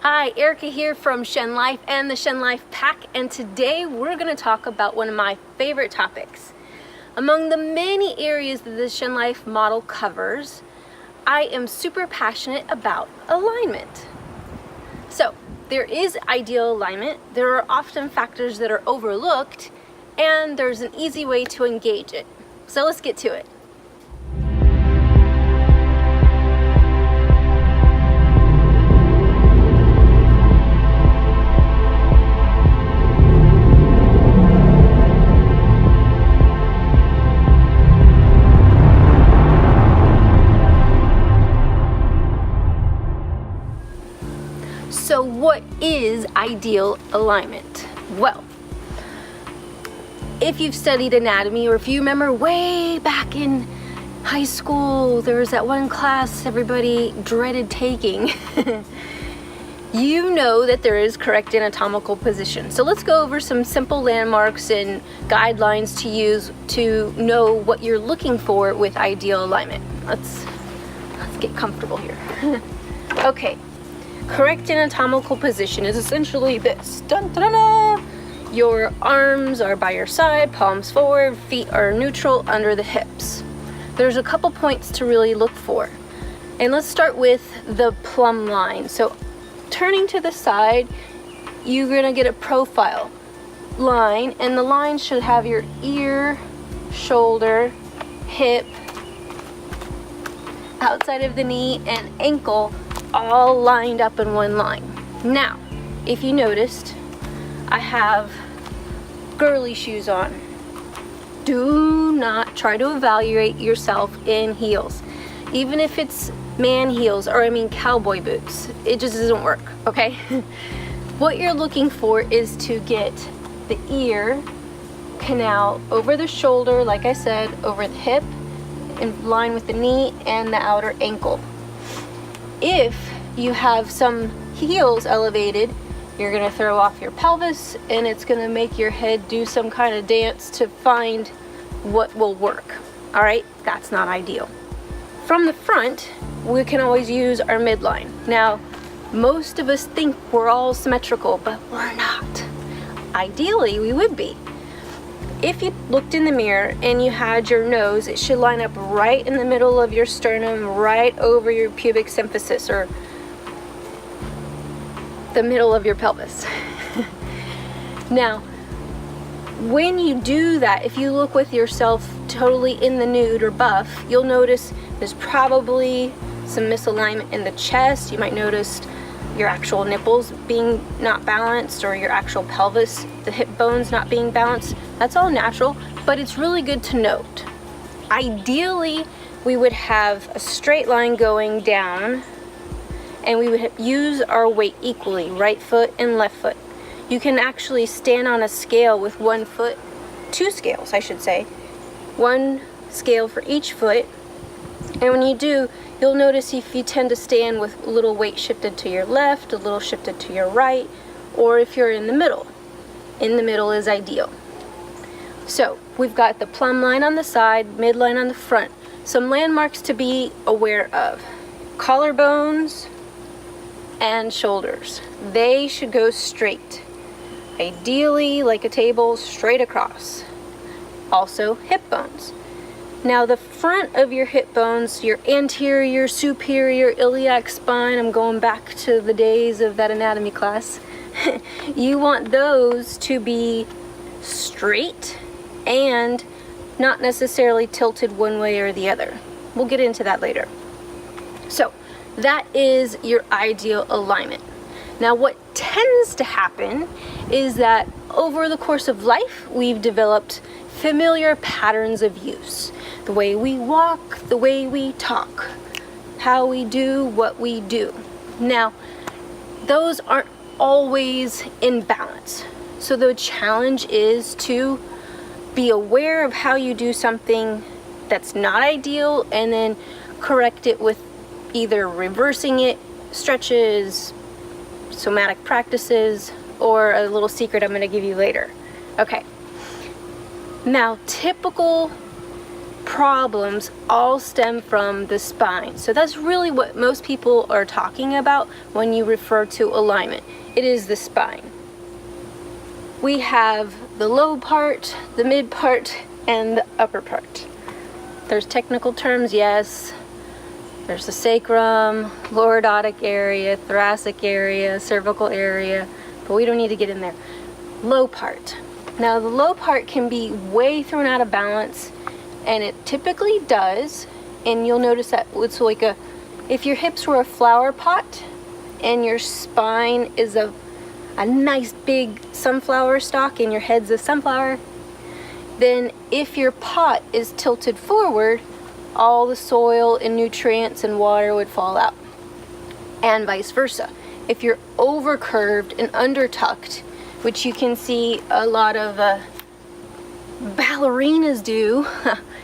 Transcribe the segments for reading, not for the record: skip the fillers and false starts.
Hi, Erica here from Shen Life and the Shen Life Pack, and today we're going to talk about one of my favorite topics. Among the many areas that the Shen Life model covers, I am super passionate about alignment. So, there is ideal alignment, there are often factors that are overlooked, and there's an easy way to engage it. So let's get to it. So what is ideal alignment? Well, if you've studied anatomy, or if you remember way back in high school, there was that one class everybody dreaded taking. You know that there is correct anatomical position. So let's go over some simple landmarks and guidelines to use to know what you're looking for with ideal alignment. Let's get comfortable here. Okay. Correct anatomical position is essentially this. Dun, dun, dun, dun. Your arms are by your side, palms forward, feet are neutral under the hips. There's a couple points to really look for. And let's start with the plumb line. So turning to the side, you're gonna get a profile line, and the line should have your ear, shoulder, hip, outside of the knee, and ankle all lined up in one line. Now, if you noticed, I have girly shoes on. Do not try to evaluate yourself in heels. Even if it's man heels, or I mean cowboy boots, it just doesn't work, okay? What you're looking for is to get the ear canal over the shoulder, like I said, over the hip, in line with the knee and the outer ankle. If you have some heels elevated, you're going to throw off your pelvis, and it's going to make your head do some kind of dance to find what will work. All right, that's not ideal. From the front, we can always use our midline. Now, most of us think we're all symmetrical, but we're not. Ideally, we would be. If you looked in the mirror and you had your nose, it should line up right in the middle of your sternum, right over your pubic symphysis, or the middle of your pelvis. Now, when you do that, if you look with yourself totally in the nude or buff, you'll notice there's probably some misalignment in the chest. You might notice your actual nipples being not balanced, or your actual pelvis, the hip bones not being balanced. That's all natural, but it's really good to note. Ideally, we would have a straight line going down, and we would use our weight equally, right foot and left foot. You can actually stand on a scale with one foot, two scales, I should say, one scale for each foot. And when you do, you'll notice if you tend to stand with a little weight shifted to your left, a little shifted to your right, or if you're in the middle. In the middle is ideal. So we've got the plumb line on the side, midline on the front. Some landmarks to be aware of. Collarbones and shoulders. They should go straight. Ideally, like a table, straight across. Also, hip bones. Now, the front of your hip bones, your anterior, superior, iliac spine, I'm going back to the days of that anatomy class. You want those to be straight and not necessarily tilted one way or the other. We'll get into that later. So, that is your ideal alignment. Now, what tends to happen is that over the course of life, we've developed familiar patterns of use. The way we walk, the way we talk, how we do what we do. Now, those aren't always in balance. So the challenge is to be aware of how you do something that's not ideal, and then correct it with either reversing it, stretches, somatic practices, or a little secret I'm going to give you later. Okay. Now, typical problems all stem from the spine. So that's really what most people are talking about when you refer to alignment. It is the spine. We have the low part, the mid part, and the upper part. There's technical terms, yes. There's the sacrum, lordotic area, thoracic area, cervical area, but we don't need to get in there. Low part. Now the low part can be way thrown out of balance, and it typically does, and you'll notice that it's like if your hips were a flower pot and your spine is a nice big sunflower stalk and your head's a sunflower, then if your pot is tilted forward, all the soil and nutrients and water would fall out, and vice versa. If you're over curved and under tucked, which you can see a lot of ballerinas do,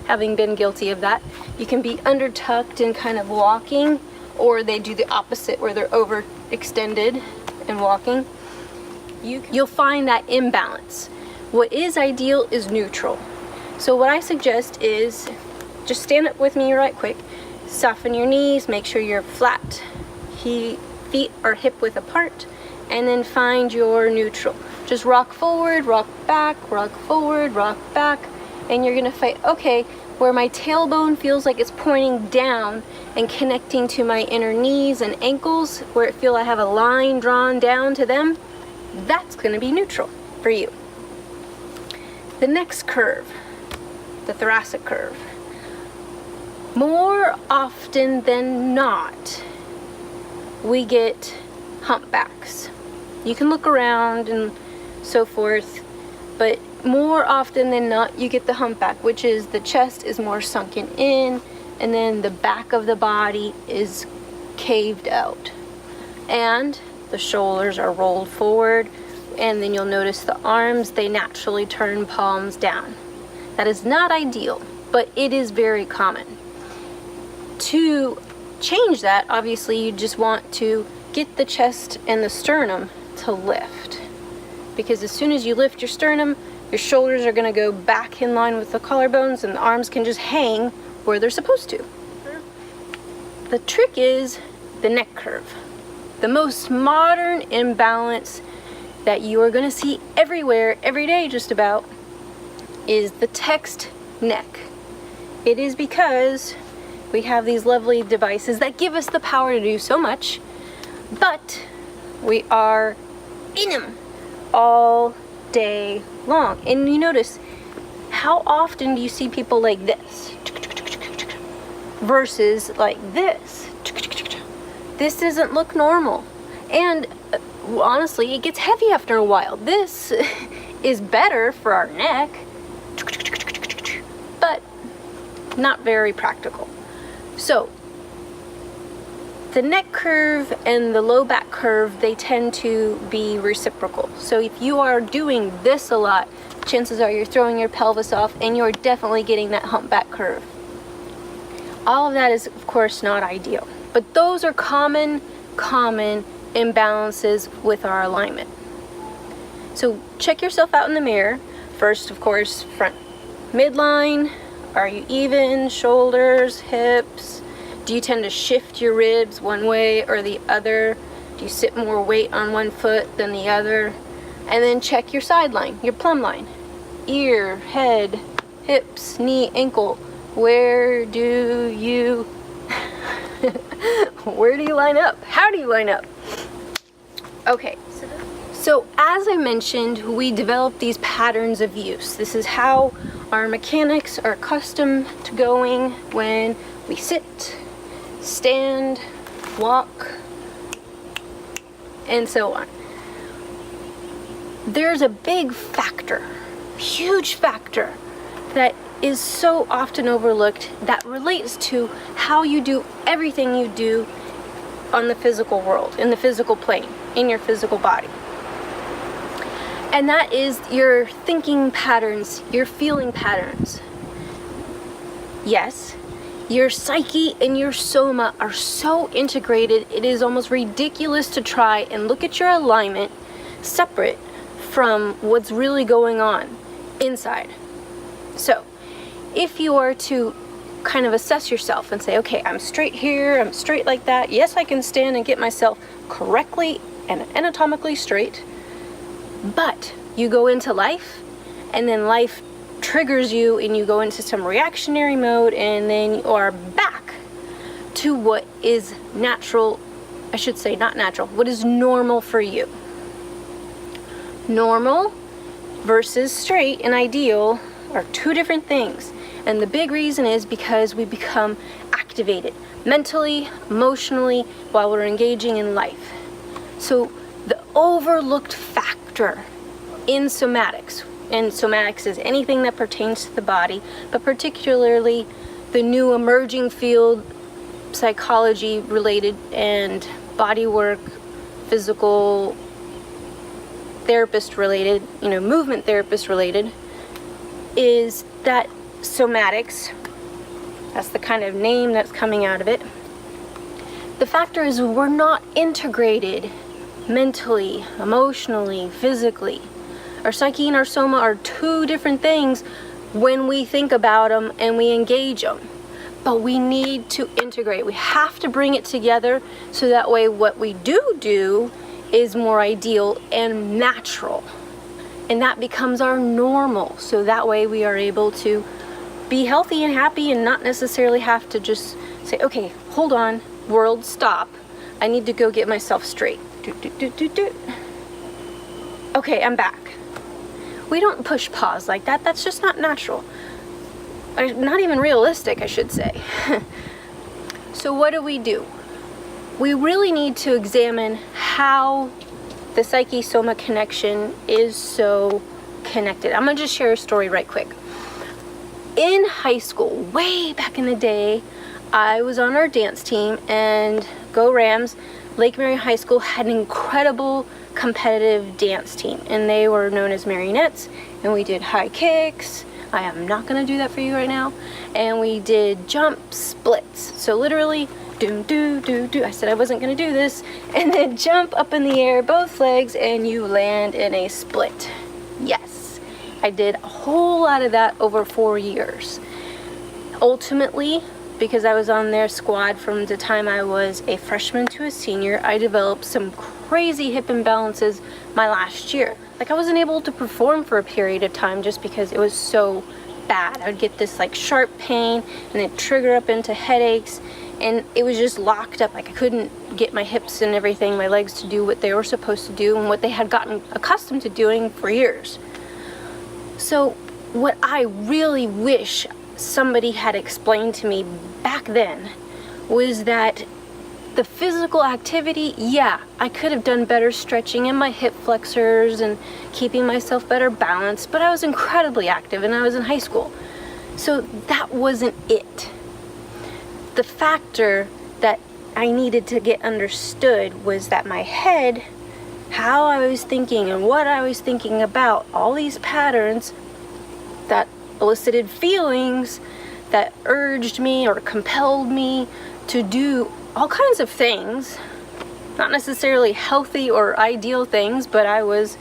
having been guilty of that, you can be under tucked and kind of walking, or they do the opposite where they're overextended and walking. You'll find that imbalance. What is ideal is neutral. So what I suggest is just stand up with me right quick, soften your knees, make sure you're flat, feet are hip width apart, and then find your neutral. Just rock forward, rock back, rock forward, rock back, and you're gonna find, okay, where my tailbone feels like it's pointing down and connecting to my inner knees and ankles, where it feels I have a line drawn down to them, that's gonna be neutral for you. The next curve, the thoracic curve. More often than not, we get humpbacks. You can look around and so forth, but more often than not, you get the humpback, which is the chest is more sunken in, and then the back of the body is caved out, and the shoulders are rolled forward, and then you'll notice the arms, they naturally turn palms down. That is not ideal, but it is very common. To change that, obviously you just want to get the chest and the sternum to lift, because as soon as you lift your sternum, your shoulders are going to go back in line with the collarbones, and the arms can just hang where they're supposed to. The trick is the neck curve. The most modern imbalance that you are going to see everywhere, every day just about, is the text neck. It is because we have these lovely devices that give us the power to do so much, but we are in them all day long. And you notice, how often do you see people like this versus like this? This doesn't look normal, and honestly, it gets heavy after a while. This is better for our neck, but not very practical. So the neck curve and the low back curve, they tend to be reciprocal. So if you are doing this a lot, chances are you're throwing your pelvis off, and you're definitely getting that humpback curve. All of that is, of course, not ideal, but those are common imbalances with our alignment. So check yourself out in the mirror. First, of course, front midline. Are you even? Shoulders, hips? Do you tend to shift your ribs one way or the other? Do you sit more weight on one foot than the other? And then check your side line, your plumb line. Ear, head, hips, knee, ankle. Where do you line up? How do you line up? Okay, so as I mentioned, we develop these patterns of use. This is how our mechanics are accustomed to going when we sit, stand, walk, and so on. There's a big factor, huge factor, that is so often overlooked that relates to how you do everything you do on the physical world, in the physical plane, in your physical body. And that is your thinking patterns, your feeling patterns. Yes, your psyche and your soma are so integrated, it is almost ridiculous to try and look at your alignment separate from what's really going on inside. So, if you are to kind of assess yourself and say, okay, I'm straight here, I'm straight like that. Yes, I can stand and get myself correctly and anatomically straight. But you go into life, and then life triggers you and you go into some reactionary mode, and then you are back to what is natural. I should say not natural, what is normal for you. Normal versus straight and ideal are two different things. And the big reason is because we become activated mentally, emotionally, while we're engaging in life. So the overlooked factor in somatics, and somatics is anything that pertains to the body, but particularly the new emerging field, psychology related and body work, physical therapist related, movement therapist related, is that somatics, that's the kind of name that's coming out of it. The factor is we're not integrated mentally, emotionally, physically. Our psyche and our soma are two different things when we think about them and we engage them. But we need to integrate. We have to bring it together so that way what we do is more ideal and natural. And that becomes our normal. So that way we are able to be healthy and happy and not necessarily have to just say, okay, hold on, world, stop. I need to go get myself straight. Okay, I'm back. We don't push pause like that. That's just not natural. Not even realistic, I should say. So what do? We really need to examine how the psyche-soma connection is so connected. I'm gonna just share a story right quick. In high school, way back in the day, I was on our dance team, and Go Rams, Lake Mary High School had an incredible competitive dance team, and they were known as marionettes, and we did high kicks. I am not going to do that for you right now. And we did jump splits. So literally, do. I said I wasn't going to do this. And then jump up in the air, both legs, and you land in a split. Yes, I did a whole lot of that over 4 years. Ultimately, because I was on their squad from the time I was a freshman to a senior, I developed some crazy hip imbalances my last year. Like, I wasn't able to perform for a period of time just because it was so bad. I would get this like sharp pain and it'd trigger up into headaches, and it was just locked up. Like, I couldn't get my hips and everything, my legs, to do what they were supposed to do and what they had gotten accustomed to doing for years. So what I really wish somebody had explained to me back then was that the physical activity, yeah, I could have done better stretching in my hip flexors and keeping myself better balanced, but I was incredibly active and I was in high school. So that wasn't it. The factor that I needed to get understood was that my head, how I was thinking and what I was thinking about, all these patterns that elicited feelings that urged me or compelled me to do all kinds of things, not necessarily healthy or ideal things, but I was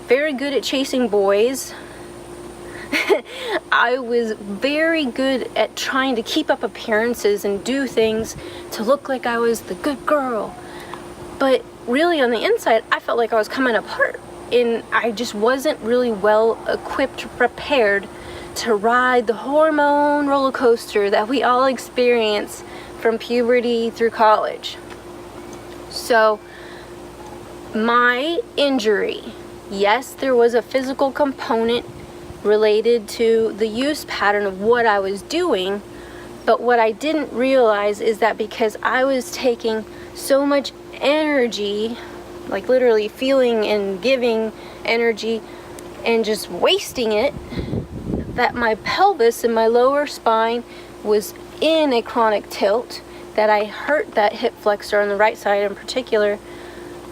very good at chasing boys. I was very good at trying to keep up appearances and do things to look like I was the good girl. But really on the inside, I felt like I was coming apart, and I just wasn't really well equipped, prepared to ride the hormone roller coaster that we all experience from puberty through college. So my injury, yes, there was a physical component related to the use pattern of what I was doing, but what I didn't realize is that because I was taking so much energy, like literally feeling and giving energy and just wasting it, that my pelvis and my lower spine was in a chronic tilt, that I hurt that hip flexor on the right side in particular,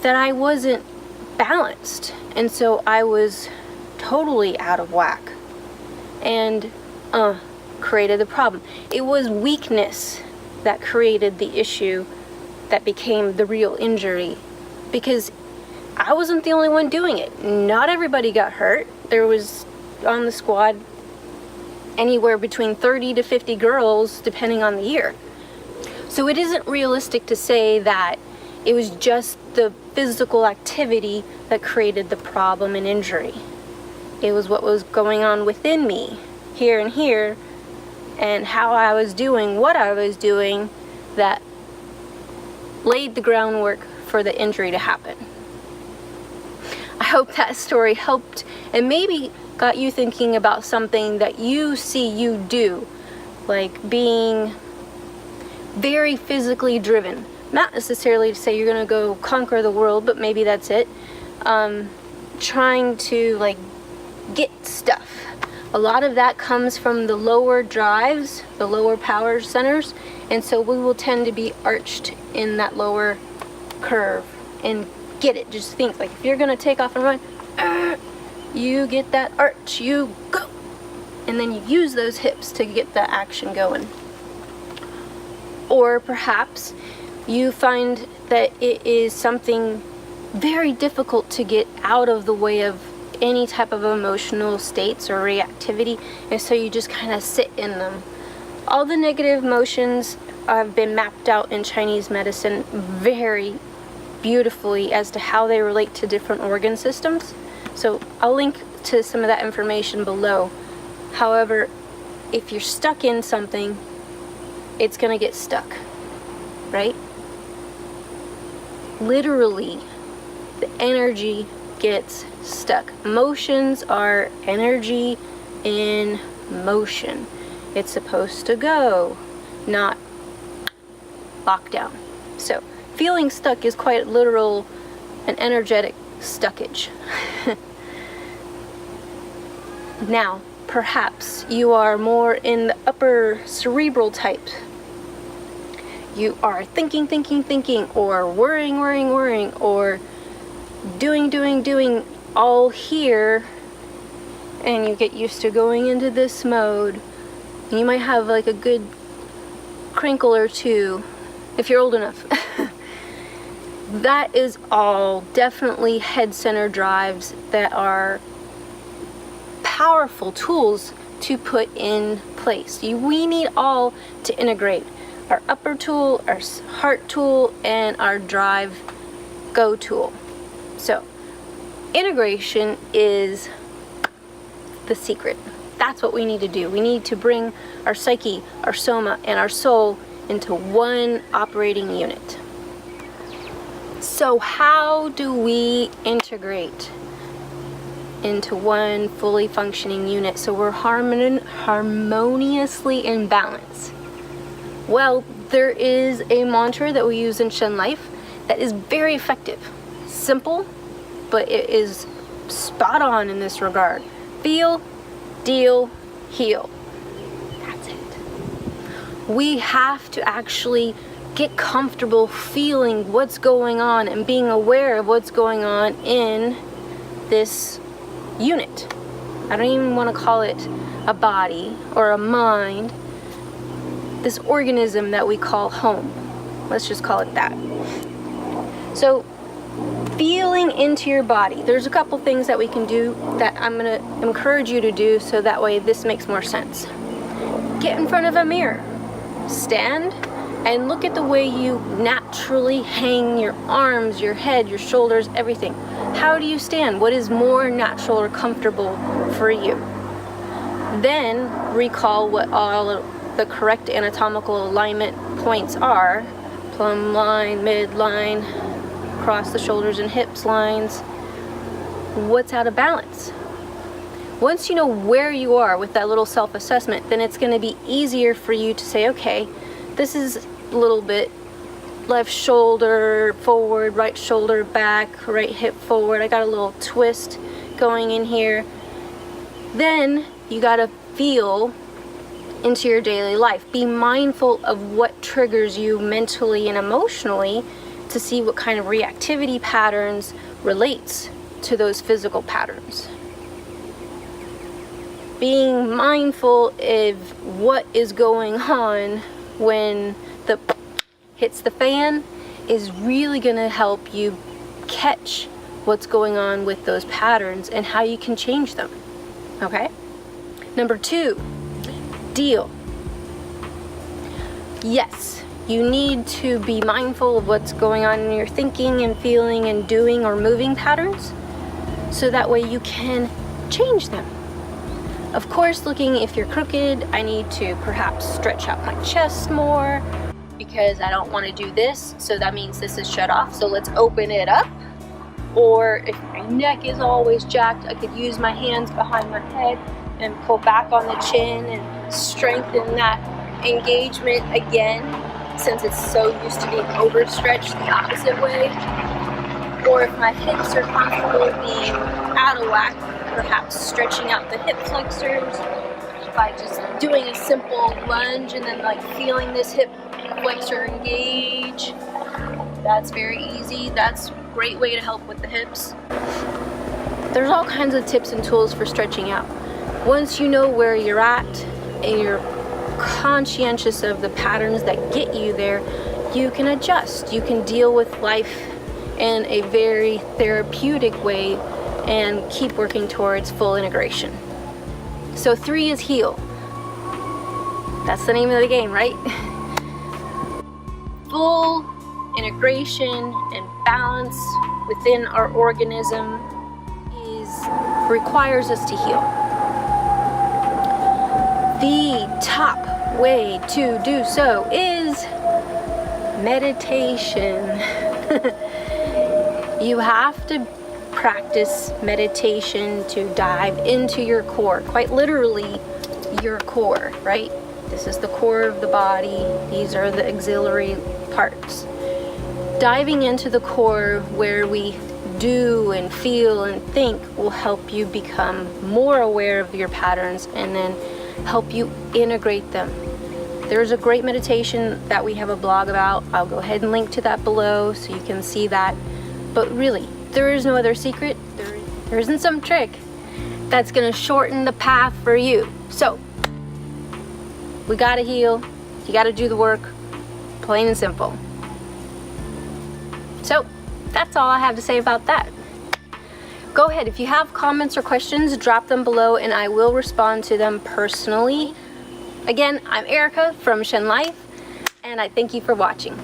that I wasn't balanced, and so I was totally out of whack and created the problem. It was weakness that created the issue that became the real injury, because I wasn't the only one doing it. Not everybody got hurt. There was on the squad anywhere between 30 to 50 girls depending on the year. So it isn't realistic to say that it was just the physical activity that created the problem and injury. It was what was going on within me, here and here, and how I was doing what I was doing that laid the groundwork for the injury to happen. I hope that story helped and maybe got you thinking about something that you see you do, like being very physically driven. Not necessarily to say you're gonna go conquer the world, but maybe that's it. Trying to like get stuff. A lot of that comes from the lower drives, the lower power centers, and so we will tend to be arched in that lower curve and get it. Just think, like if you're gonna take off and run, you get that arch, you go, and then you use those hips to get the action going. Or perhaps you find that it is something very difficult to get out of the way of any type of emotional states or reactivity, and so you just kind of sit in them. All the negative emotions have been mapped out in Chinese medicine very beautifully as to how they relate to different organ systems. So I'll link to some of that information below. However, if you're stuck in something, it's gonna get stuck, right? Literally, the energy gets stuck. Emotions are energy in motion. It's supposed to go, not lock down. So feeling stuck is quite literal, an energetic stuckage. Now, perhaps you are more in the upper cerebral type. You are thinking, or worrying, or doing all here, and you get used to going into this mode. And you might have like a good crinkle or two if you're old enough. That is all definitely head center drives that are powerful tools to put in place. We need all to integrate our upper tool, our heart tool, and our drive go tool. So integration is the secret. That's what we need to do. We need to bring our psyche, our soma, and our soul into one operating unit. So how do we integrate into one fully functioning unit so we're harmoniously in balance? Well, there is a mantra that we use in Shen Life that is very effective. Simple, but it is spot on in this regard. Feel, deal, heal. That's it. We have to actually get comfortable feeling what's going on and being aware of what's going on in this unit. I don't even want to call it a body or a mind. This organism that we call home. Let's just call it that. So, feeling into your body. There's a couple things that we can do that I'm going to encourage you to do so that way this makes more sense. Get in front of a mirror. Stand and look at the way you naturally hang your arms, your head, your shoulders, everything. How do you stand? What is more natural or comfortable for you? Then recall what all the correct anatomical alignment points are. Plumb line, midline, across the shoulders and hips lines. What's out of balance? Once you know where you are with that little self-assessment, then it's going to be easier for you to say, okay, this is a little bit left shoulder forward, right shoulder back, right hip forward. I got a little twist going in here. Then you got to feel into your daily life. Be mindful of what triggers you mentally and emotionally to see what kind of reactivity patterns relates to those physical patterns. Being mindful of what is going on when the hits the fan is really going to help you catch what's going on with those patterns and how you can change them. Okay? Number 2, deal. Yes, you need to be mindful of what's going on in your thinking and feeling and doing or moving patterns, so that way you can change them. Of course, looking if you're crooked, I need to perhaps stretch out my chest more because I don't want to do this, so that means this is shut off, so let's open it up. Or if my neck is always jacked, I could use my hands behind my head and pull back on the chin and strengthen that engagement again, since it's so used to being overstretched the opposite way. Or if my hips are constantly being out of whack, perhaps stretching out the hip flexors by just doing a simple lunge and then like feeling this hip flexor engage. That's very easy. That's a great way to help with the hips. There's all kinds of tips and tools for stretching out. Once you know where you're at and you're conscientious of the patterns that get you there, you can adjust. You can deal with life in a very therapeutic way and keep working towards full integration. So 3 is heal. That's the name of the game, right? Full integration and balance within our organism requires us to heal. The top way to do so is meditation. You have to practice meditation to dive into your core, quite literally your core, right? This is the core of the body. These are the auxiliary parts. Diving into the core where we do and feel and think will help you become more aware of your patterns and then help you integrate them. There's a great meditation that we have a blog about. I'll go ahead and link to that below so you can see that. But really, there is no other secret. There isn't some trick that's gonna shorten the path for you. So, we gotta heal. You gotta do the work, plain and simple. So, that's all I have to say about that. Go ahead, if you have comments or questions, drop them below and I will respond to them personally. Again, I'm Erica from Shen Life, and I thank you for watching.